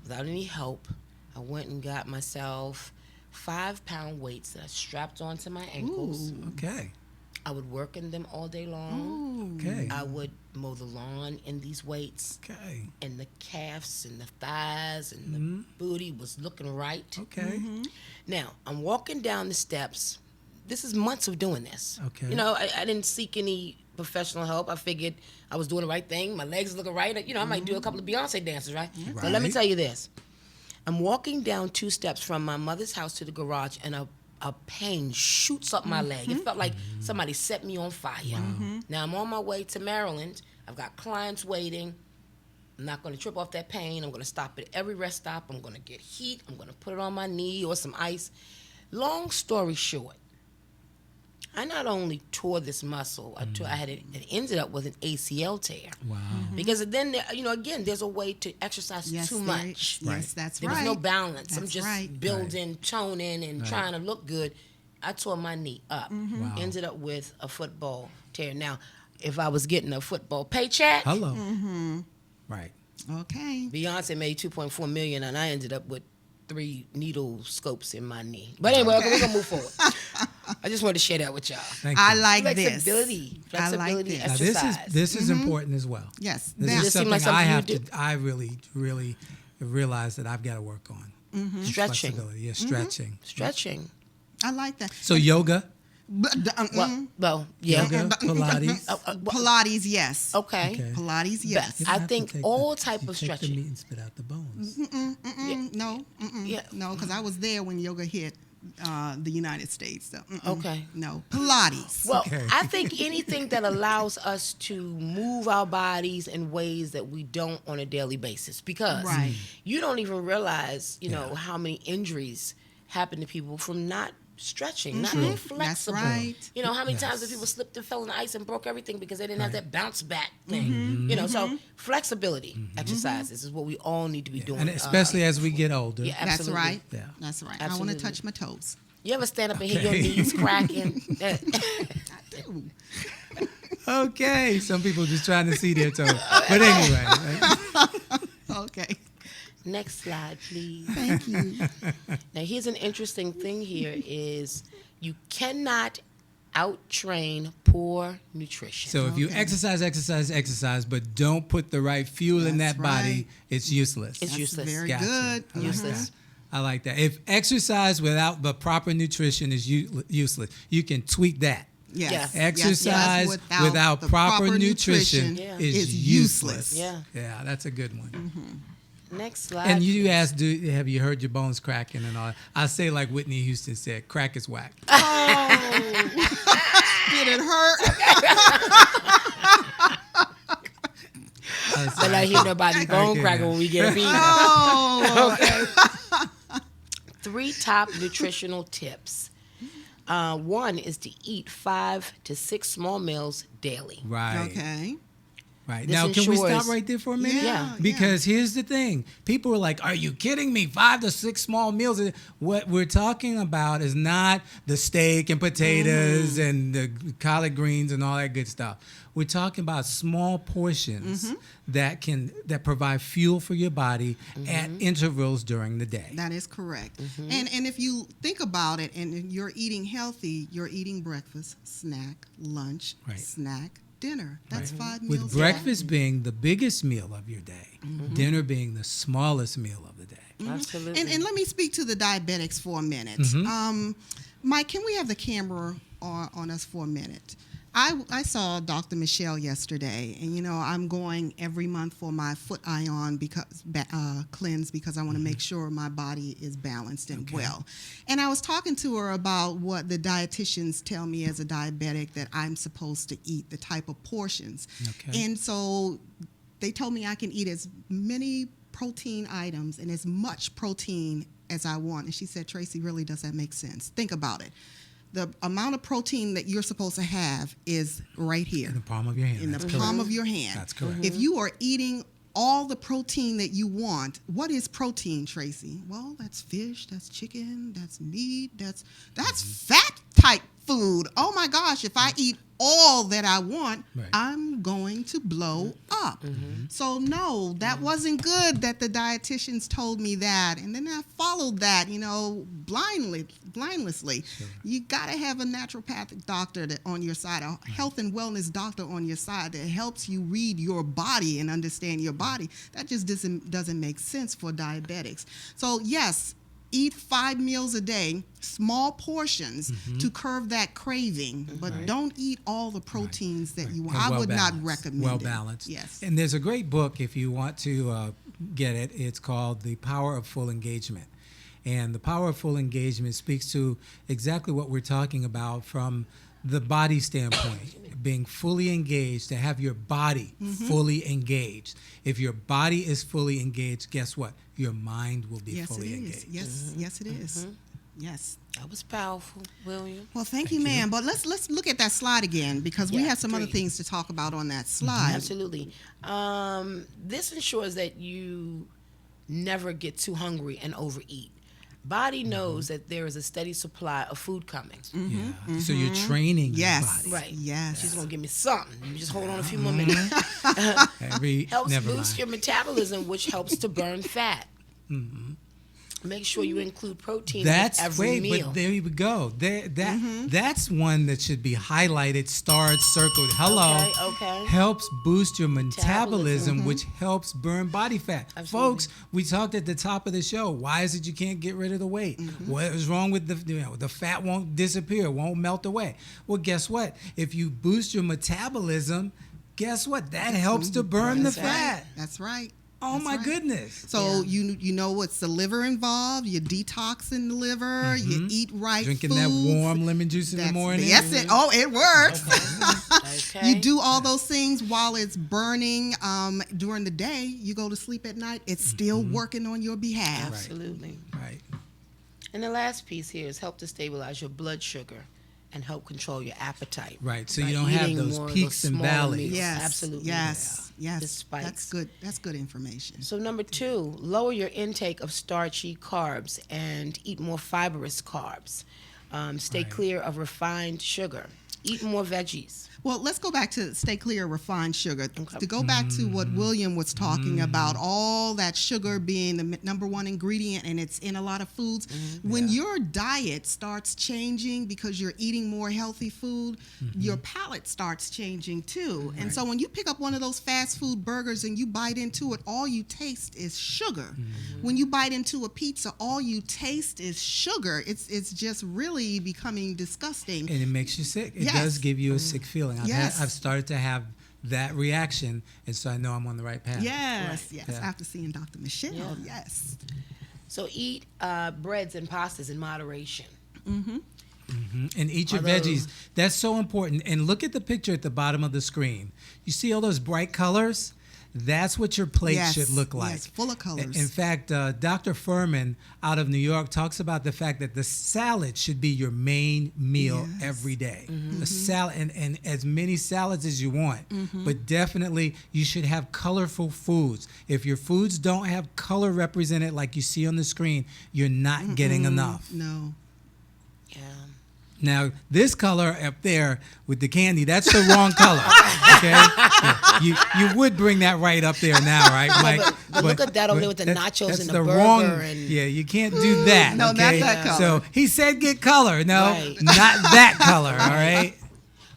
without any help, I went and got myself 5-pound weights that I strapped onto my ankles. Okay. I would work in them all day long. Okay. I would mow the lawn in these weights. Okay. And the calves and the thighs and the booty was looking right. Okay. Now, I'm walking down the steps. This is months of doing this. Okay. You know, I didn't seek any professional help. I figured I was doing the right thing. My legs are looking right. You know, I might do a couple of Beyonce dances, right? But let me tell you this. I'm walking down 2 steps from my mother's house to the garage, and a pain shoots up my leg. It felt like somebody set me on fire. Now, I'm on my way to Maryland. I've got clients waiting. I'm not going to trip off that pain. I'm going to stop at every rest stop. I'm going to get heat. I'm going to put it on my knee or some ice. Long story short, I not only tore this muscle, it ended up with an ACL tear. Wow. Because then, you know, again, there's a way to exercise too much. Yes, that's There's right. no balance. That's I'm just right. building, toning, and trying to look good. I tore my knee up. Wow. Ended up with a football tear. Now, if I was getting a football paycheck, Hello. Right. Okay. Beyonce made $2.4 million, and I ended up with 3 needle scopes in my knee. But anyway, we're gonna move forward. I just wanted to share that with y'all. Thank you. I like Flexibility, this. I like flexibility, this. Now, exercise. this is important as well. Yes. This Now- is Does it seem something like something I you have do? to. I really realize that I've got to work on. Stretching, Flexibility. Yeah, stretching. stretching. I like that. So yoga, Well, yeah. yoga, Pilates. Pilates, yes. Okay. Okay. Pilates, yes. You don't I have to think take all type you of take stretching. the meat and spit out the bones. No, Yeah. no, because I was there when yoga hit the United States. So, Okay. no, Pilates. Well, Okay. I think anything that allows us to move our bodies in ways that we don't on a daily basis, because Right. you don't even realize, you know, how many injuries happen to people from not stretching, not being flexible. right. You know, how many times have people slipped and fell in the ice and broke everything because they didn't have that bounce back thing? You know, so flexibility exercises is what we all need to be doing. And especially as we get older. yeah, That's absolutely. right. Yeah. That's right. I Absolutely. want to touch my toes. You ever stand up and hear your Okay. knees cracking? Okay. Some people just trying to see their toes. But anyway. Right? Okay. Next slide, please. Thank you. Now, here's an interesting thing here is you cannot out-train poor nutrition. So if you exercise, but don't put the right fuel in That's that body, right. it's useless. It's That's useless. very Gotcha. good. I like Useless. that. I like that. If exercise without the proper nutrition is useless, you can tweak that. Yes. Yes. Exercise without the proper nutrition Yeah. is useless. Yeah. Yeah, that's a good one. Next slide. And you asked, have you heard your bones cracking and all? I say like Whitney Houston said, crack is whack. Did it hurt? But I hear nobody bone Okay, cracking now. when we get a feed. Oh. Okay. 3 top nutritional tips. One is to eat 5 to 6 small meals daily. Right. Okay. Right. This Now, can we ensures- stop right there for a minute? Yeah. Because here's the thing. People are like, are you kidding me? 5 to 6 small meals. What we're talking about is not the steak and potatoes and the collard greens and all that good stuff. We're talking about small portions that provide fuel for your body at intervals during the day. That is correct. And if you think about it, and you're eating healthy, you're eating breakfast, snack, lunch, Right. snack, dinner. That's 5 meals. With a day. breakfast being the biggest meal of your day, dinner being the smallest meal of the day. Absolutely. And let me speak to the diabetics for a minute. Mike, can we have the camera on us for a minute? I saw Dr. Michelle yesterday, and you know I'm going every month for my foot ion cleanse because I want to make sure my body is balanced and well. And I was talking to her about what the dietitians tell me as a diabetic that I'm supposed to eat, the type of portions. Okay. And so they told me I can eat as many protein items and as much protein as I want. And she said, Tracy, really, does that make sense? Think about it. The amount of protein that you're supposed to have is right here. In the palm of your hand. In the That's palm correct. of your hand. That's correct. If you are eating all the protein that you want, what is protein, Tracy? Well, that's fish, that's chicken, that's meat, that's fat type food. Oh my gosh, if I eat all that I want, Right. I'm going to blow up. So no, that wasn't good that the dietitians told me that. And then I followed that, blindlessly. You got to have a naturopathic doctor on your side, a health and wellness doctor on your side that helps you read your body and understand your body. That just doesn't make sense for diabetics. So yes, eat 5 meals a day, small portions to curb that craving, but don't eat all the proteins that you want. I would not recommend well it. balanced. Yes. And there's a great book if you want to get it. It's called The Power of Full Engagement. And the power of full engagement speaks to exactly what we're talking about from the body standpoint, being fully engaged, to have your body fully engaged. If your body is fully engaged, guess what? Your mind will be fully engaged. Yes, it is. Yes. That was powerful, William. Well, thank you, ma'am. But let's look at that slide again, because we have some other things to talk about on that slide. Absolutely. This ensures that you never get too hungry and overeat. Body knows that there is a steady supply of food coming. So you're training your body. Right. Yes. She's going to give me something. You just hold on a few more minutes. Helps boost your metabolism, which helps to burn fat. Make sure you include protein with every meal. But there you go. That's one that should be highlighted, starred, circled. Hello. Okay. Helps boost your metabolism, which helps burn body fat. Absolutely. Folks, we talked at the top of the show. Why is it you can't get rid of the weight? What is wrong with the fat won't disappear, won't melt away? Well, guess what? If you boost your metabolism, guess what? That helps to burn the fat. That's right. Oh, my goodness. So you know what's the liver involved? You detox in the liver. You eat right Drinking foods. that warm lemon juice in the morning. Yes, it works. Okay. You do all those things while it's burning during the day. You go to sleep at night. It's still working on your behalf. Absolutely. Right. And the last piece here is help to stabilize your blood sugar and help control your appetite. Right. So you don't have those peaks and valleys. Yes. Absolutely. Yes. The spikes. That's good. That's good information. So number 2, lower your intake of starchy carbs and eat more fibrous carbs. Stay clear of refined sugar. Eat more veggies. Well, let's go back to stay clear of refined sugar. To go back to what William was talking about, all that sugar being the number one ingredient, and it's in a lot of foods. When your diet starts changing because you're eating more healthy food, your palate starts changing too. And so when you pick up one of those fast food burgers and you bite into it, all you taste is sugar. When you bite into a pizza, all you taste is sugar. It's just really becoming disgusting. And it makes you sick. It does give you a sick feeling. I've started to have that reaction, and so I know I'm on the right path. Yes. After seeing Dr. Michelle, yes. So eat breads and pastas in moderation. And eat your veggies. That's so important. And look at the picture at the bottom of the screen. You see all those bright colors? That's what your plate should look like. Yes, full of colors. In fact, Dr. Furman out of New York talks about the fact that the salad should be your main meal every day. A salad, and as many salads as you want, but definitely you should have colorful foods. If your foods don't have color represented like you see on the screen, you're not getting enough. No. Yeah. Now, this color up there with the candy, that's the wrong color, okay? Yeah. You would bring that right up there now, right, Mike? But look at that over there with the nachos and the burger. Wrong, and yeah, you can't do that, No, okay? not that color. So he said get color. No, Right. not that color, all right?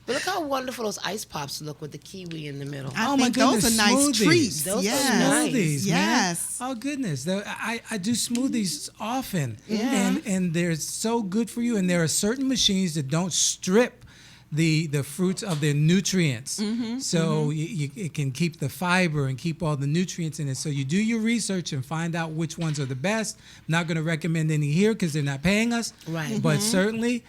But look how wonderful those ice pops look with the kiwi in the middle. I Oh, think my goodness, those are nice smoothies. treats. Those are yes. nice. Smoothies, Yes. man. Oh goodness, I do smoothies often, and they're so good for you. And there are certain machines that don't strip the fruits of their nutrients, so it can keep the fiber and keep all the nutrients in it. So you do your research and find out which ones are the best. I'm not going to recommend any here because they're not paying us, Right. But certainly.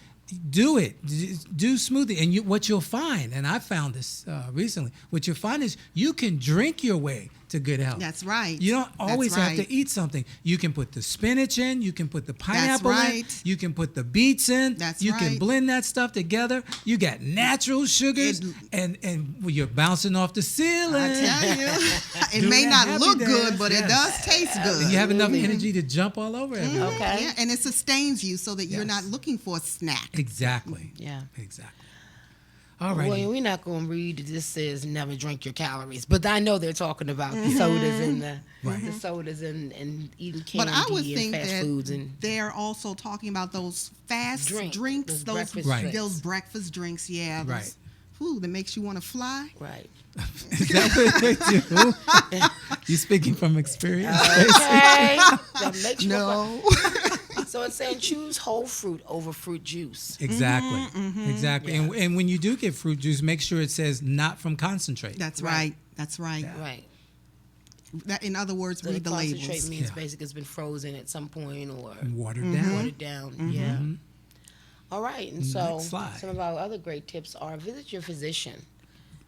Do it. Do smoothie. And what you'll find, and I found this recently, what you'll find is you can drink your way to good health. That's right. You don't always That's have right. to eat something. You can put the spinach in. You can put the pineapple in. right. You can put the beets in. That's you right. can blend that stuff together. You got natural sugars, and you're bouncing off the ceiling. I tell you. it Doing may that not happy look dance, good, but it does yes. taste good. And you have enough energy to jump all over everything. Okay. Yeah, and it sustains you so that you're Yes. not looking for a snack. Exactly. Yeah. Exactly. All right. Well, we're not going to read that this says never drink your calories, but I know they're talking about the sodas and the sodas and eating candy But I would think and fast that foods and they're also talking about those fast Drink, drinks, those breakfast Right. those breakfast drinks. Yeah, those, Right. That makes you want to fly. right. Is that what they do? You speaking from experience? Okay. That makes you No. So it's saying choose whole fruit over fruit juice. Exactly. Exactly. Yeah. And when you do get fruit juice, make sure it says not from concentrate. That's Right. right. That's right. Right. That, in other words, So read the concentrate labels. means Yeah. basically it's been frozen at some point or Watered down. watered down. Yeah. All right. And so Next slide. some of our other great tips are visit your physician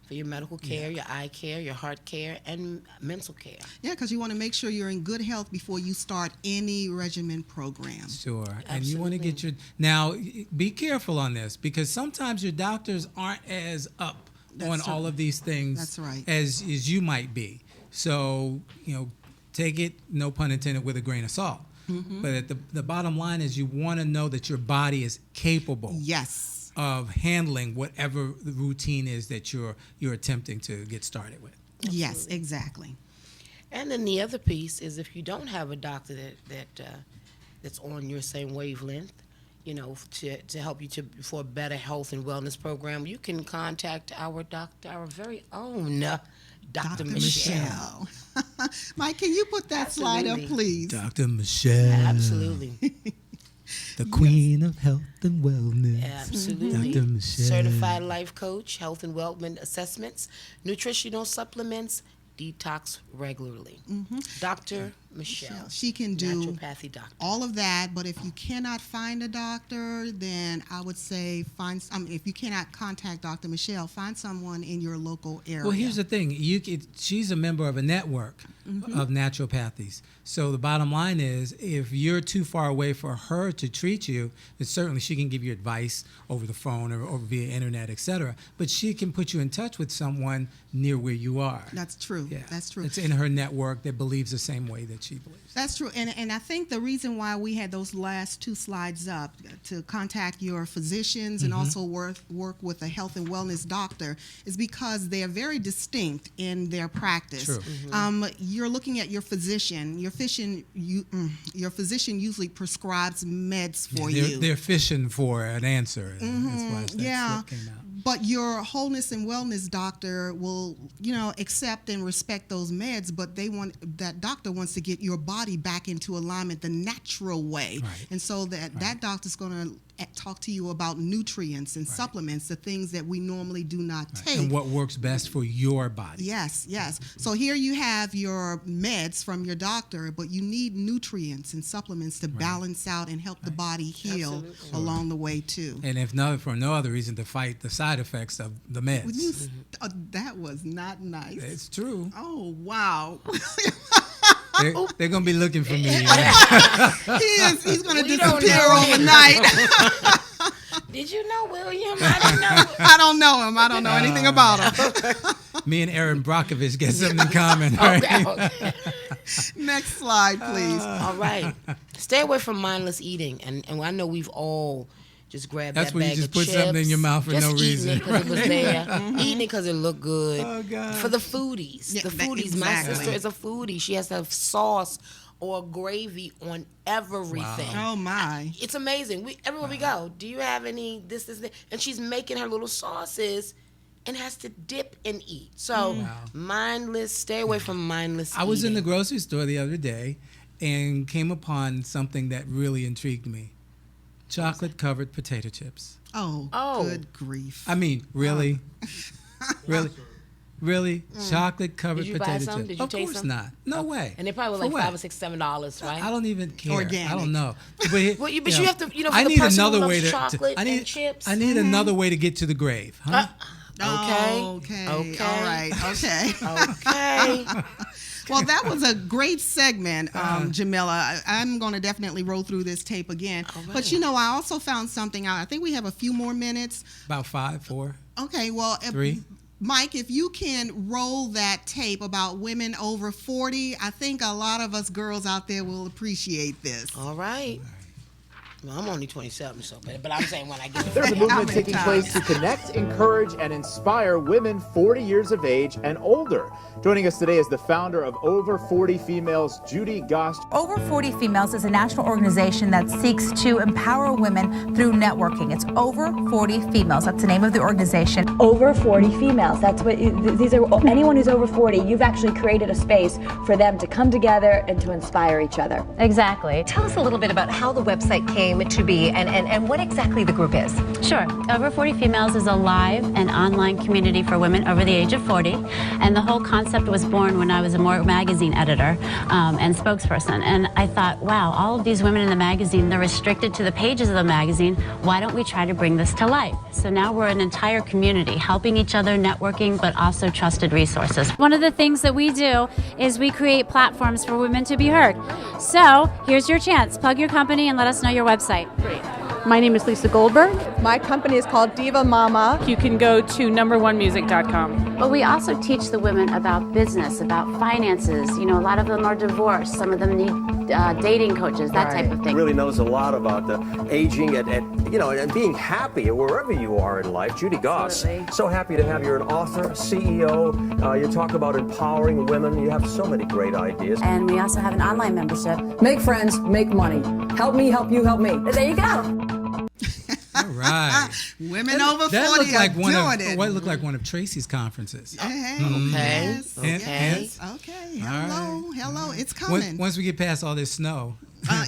for your medical care, your eye care, your heart care, and mental care. Yeah, because you want to make sure you're in good health before you start any regimen program. Sure. And you want to get your now be careful on this because sometimes your doctors aren't as up on That's all right. of these things That's right. as you might be. So, take it, no pun intended, with a grain of salt. But at the bottom line is you want to know that your body is capable Yes. of handling whatever the routine is that you're attempting to get started with. Yes, exactly. And then the other piece is if you don't have a doctor that's on your same wavelength, to help you for a better health and wellness program, you can contact our doctor, our very own Dr. Michelle. Mike, can you put that slide up, Absolutely. please? Dr. Michelle. Absolutely. The queen of health and wellness. Absolutely. Dr. Michelle. Certified life coach, health and wellness assessments, nutritional supplements, detox regularly. Dr. Michelle. She can do naturopathy doctor. all of that, but if you cannot find a doctor, then I would say if you cannot contact Dr. Michelle, find someone in your local area. Well, here's the thing. She's a member of a network of naturopathies. So the bottom line is if you're too far away for her to treat you, then certainly she can give you advice over the phone or via internet, etc. But she can put you in touch with someone near where you are. That's true. Yeah. That's true. It's in her network that believes the same way that she believes. That's true. And I think the reason why we had those last two slides up, to contact your physicians and also work with a health and wellness doctor, is because they are very distinct in their practice. True. You're looking at your physician. Your physician usually prescribes meds for you. They're fishing for an answer. That's why that slip came out. But your wholeness and wellness doctor will, accept and respect those meds, but that doctor wants to get your body back into alignment the natural way. Right. And so that doctor's going to talk to you about nutrients and supplements, the things that we normally do not take. And what works best for your body. Yes, yes. So here you have your meds from your doctor, but you need nutrients and supplements to balance out and help the body heal Absolutely. along the way too. And if not for no other reason, to fight the side effects of the meds. That was not nice. It's true. Oh, wow. They're going to be looking for me. He's going to We don't disappear know him. overnight. Did you know William? I didn't know. I don't know him. I don't know anything about him. Me and Aaron Brockovich get something in common, right? Okay. Next slide, please. All right. Stay away from mindless eating. And I know we've all just grabbed That's that when you bag just of put chips, something in your mouth for just no eating reason, it because it was right? there. Eating it because it looked good. Oh, God. For the foodies. Yeah, the foodies. My exactly. sister is a foodie. She has to have sauce or gravy on everything. Oh, my. It's amazing. Everywhere we go, do you have any this, and she's making her little sauces and has to dip and eat. So mindless, stay away from mindless I was in the eating. grocery store the other day and came upon something that really intrigued me. Chocolate-covered potato chips. Oh, Oh. good grief. I mean, really? Really? Really? Chocolate-covered Did you buy potato some? chips? Did you of taste course some? not. No way. And they probably were For like what? $5 or $6, $7, right? I don't even care. Organic. I don't know. But, Well, but you have to, for I the need person another who way loves to. chocolate I need. and chips. I need another way to get to the grave. Huh? Okay. Okay. Okay. All right. Okay. Okay. Well, that was a great segment, Jamila. I'm going to definitely roll through this tape again. All right. But, I also found something out. I think we have a few more minutes. About 5, 4. Okay, well, 3. Mike, if you can roll that tape about women over 40, I think a lot of us girls out there will appreciate this. All right. Well, I'm only 27, so but I'm saying when I get There's a movement taking place to connect, encourage, and inspire women 40 years of age and older. Joining us today is the founder of Over 40 Females, Judy Gost. Over 40 Females is a national organization that seeks to empower women through networking. It's Over 40 Females. That's the name of the organization. Over 40 females. That's what these are. Anyone who's over 40, you've actually created a space for them to come together and to inspire each other. Exactly. Tell us a little bit about how the website came to be and what exactly the group is. Sure. Over 40 Females is a live and online community for women over the age of 40. And the whole concept was born when I was a More magazine editor and spokesperson. And I thought, wow, all of these women in the magazine, they're restricted to the pages of the magazine. Why don't we try to bring this to life? So now we're an entire community, helping each other, networking, but also trusted resources. One of the things that we do is we create platforms for women to be heard. So here's your chance. Plug your company and let us know your website. My name is Lisa Goldberg. My company is called Diva Mama. You can go to numberonemusic.com. But we also teach the women about business, about finances. You know, a lot of them are divorced. Some of them need dating coaches, that type of thing. Really knows a lot about the aging and being happy wherever you are in life. Judy Goss, so happy to have you. You're an author, CEO. You talk about empowering women. You have so many great ideas. And we also have an online membership. Make friends, make money. Help me, help you, help me. There you go. All right. Women over 40 looked like are one doing of it. what looked like one of Tracy's conferences. Hey, Okay. yes, Okay. yes. Okay. Hello. It's coming. Once we get past all this snow.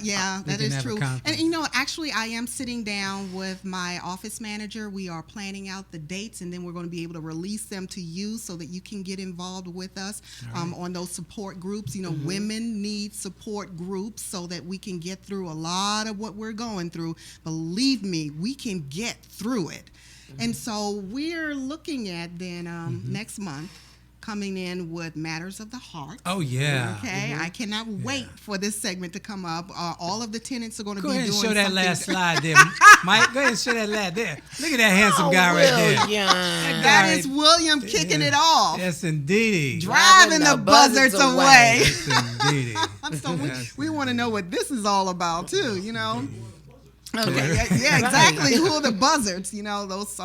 Yeah, that can is have a true. conference. And actually, I am sitting down with my office manager. We are planning out the dates, and then we're going to be able to release them to you so that you can get involved with us on those support groups. Women need support groups so that we can get through a lot of what we're going through. Believe me, we can get through it. And so we're looking at then next month, coming in with Matters of the Heart. Oh, yeah. Okay, I cannot wait for this segment to come up. All of the tenants are going to be doing Go ahead and show something. that last slide there. Mike, go ahead and show that last there. Look at that handsome guy right there. That is William kicking it off. Yes, indeedy. Driving the buzzards away. Yes, indeedy. So we want to know what this is all about, too, Okay, yeah, exactly. Who are the buzzards? Those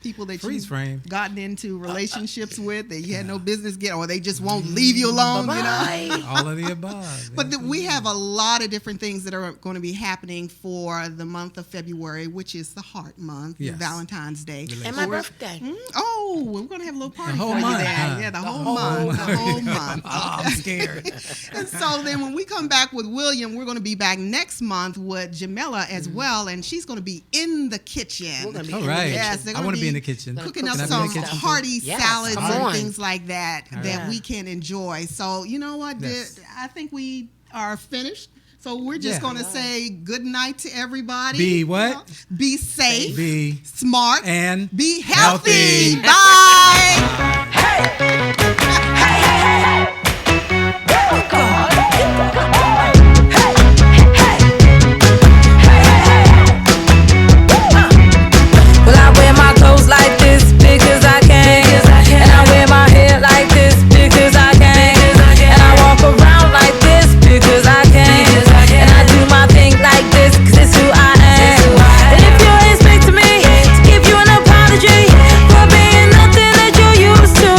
people that you've gotten into relationships with that you had no business getting, or they just won't leave you alone, All of the above. But we have a lot of different things that are going to be happening for the month of February, which is the Heart Month, Valentine's Day. And my birthday. We're going to have a little party the whole for month, you there. huh? Yeah, the whole month. The whole month. I'm scared. And so then when we come back with William, we're going to be back next month with Jamila as well, and she's going to be in the kitchen. We're going to be All right. Yes, they're I going want to be in the kitchen. cooking up Can I be some in the kitchen too? hearty salads come and on. things like that we can enjoy. So you know what? Yes. I think we are finished. So we're just going to say good night to everybody. Be what? Be safe. Be smart. And be healthy. healthy. Bye. Well, I wear my clothes like this because I can. And I wear my hair like this because I can. And I walk around like this because I can. And I do my thing like this because it's who I am. And if you expect me to give you an apology for being nothing that you're used to,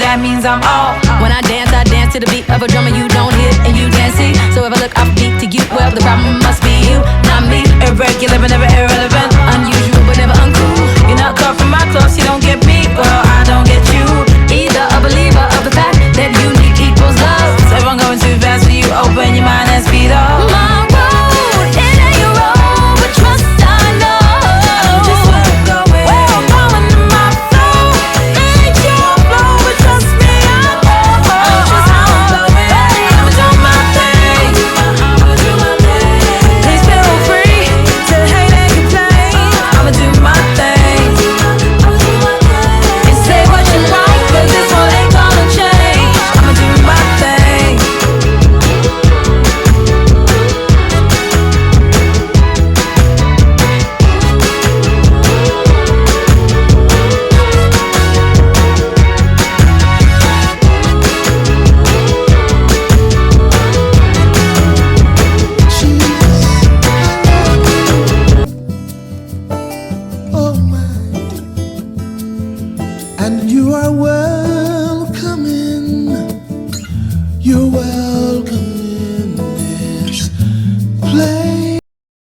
that means I'm all. When I dance to the beat of a drum and you don't hit and you dance see. So if I look off beat to you, well, the problem must be you, not me. Irregular but never irrelevant, unusual but never uncool. You're not cut from my clothes, you don't get me, well, I don't get you. Either a believer of the fact that unique equals love. So if I'm going too fast for you, open your mind and speed up. My road, it ain't your road, but trust I know. Just where I'm going, where I'm going in my flow. Ain't your flow, but trust me, I know. Just how I'm flowing, I'ma do my thing. I'ma do my thing. Please feel free to hate and complain. I'ma do my thing. I'ma do my thing. And say what you like, but this one ain't gonna change. I'ma do my thing. Oh my, and you are well.